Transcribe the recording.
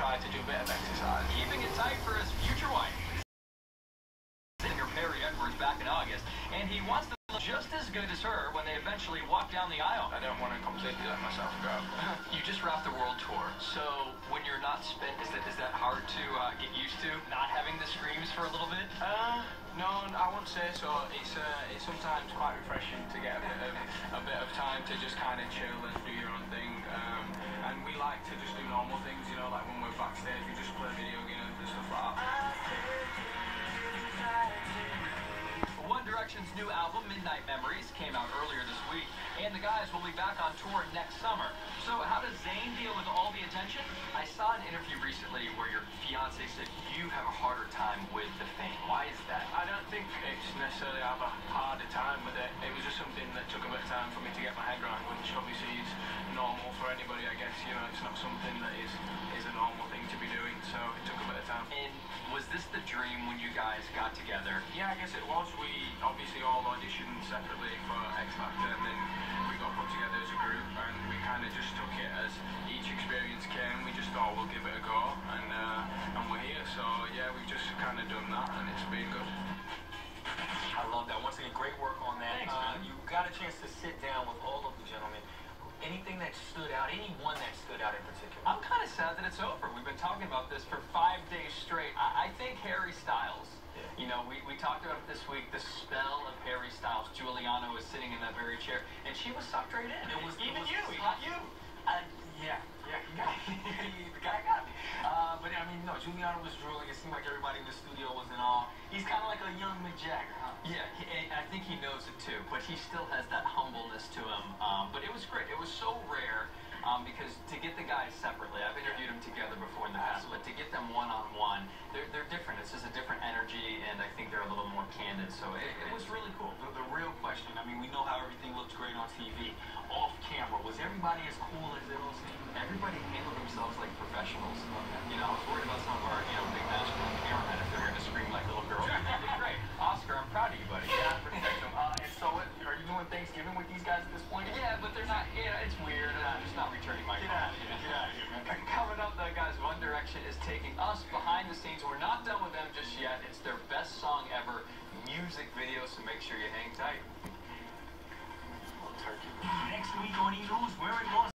try to do a bit of exercise. Keeping it tight for his future wife. Singer Perry Edwards back in August, and he wants to look just as good as her when they eventually walk down the aisle. I don't want to completely let myself go. You just wrapped the world tour, so when you're not spent, is that hard to get used to, not having the screams for a little bit? No, I won't say so. It's sometimes quite refreshing to get a bit of time to just kind of chill and do your own thing. And we like to just do normal things, you know, like when we're backstage, we just play video games and stuff like that. One Direction's new album, Midnight Memories, came out earlier this week, and the guys will be back on tour next summer. So how does Zayn deal with all the attention? I saw an interview recently where your fiance said you have a harder time with the fame. Why is that? I don't think it's necessarily I have a harder time with it. It was just something that took a bit of time for me to get my head around, which obviously is normal for anybody, I guess. You know, it's not something that is a normal thing to be doing, so it took a bit of time. And was this the dream when you guys got together? Yeah, I guess it was. We obviously all auditioned separately for X Factor, and then we got put together as a group, and we kind of just took it as each experience came. We just thought we'll give it a go, and we're here. So yeah, we've just kind of done that, and it's been good. I love that. Once again, great work on that. Thanks, you got a chance to sit down with all of the gentlemen. Anything that stood out? Anyone that stood out in particular? I'm kind of sad that it's over. We've been talking about this for 5 days straight. I think Harry Styles. Yeah. You know, we talked about it this week, the spell of Harry Styles. Giuliano was sitting in that very chair, and she was sucked right in. He got you. Yeah, the guy got me. But I mean, no, Giuliano was drooling. It seemed like everybody in the studio was in awe. He's kind of like a young Mick Jagger, huh? Yeah, I think he knows it too, but he still has that humbleness to him. But it was great. It was so rare because to get the guys separately, I've interviewed them together before in the past, but to get them one-on-one, they're different. It's just a different energy, and I think they're a little more candid. So it was really cool. The real question, I mean, we know how everything looks great on TV. Off camera, was everybody as cool as they all seemed? Everybody handled themselves like professionals. You know, I was worried about some of our, big national cameramen if they were going to scream like little girls. They did great. Oscar, I'm proud of you, buddy. Yeah, protect them. And so, are you doing Thanksgiving with these guys at this point? Yeah, but they're not. Yeah, it's weird. I'm just not returning my call. Get out of here, man. Coming up, though, guys, One Direction is taking us behind the scenes. We're not done with them just yet. It's their best song ever music video, so make sure you hang tight. Next week on E! News, we're in Los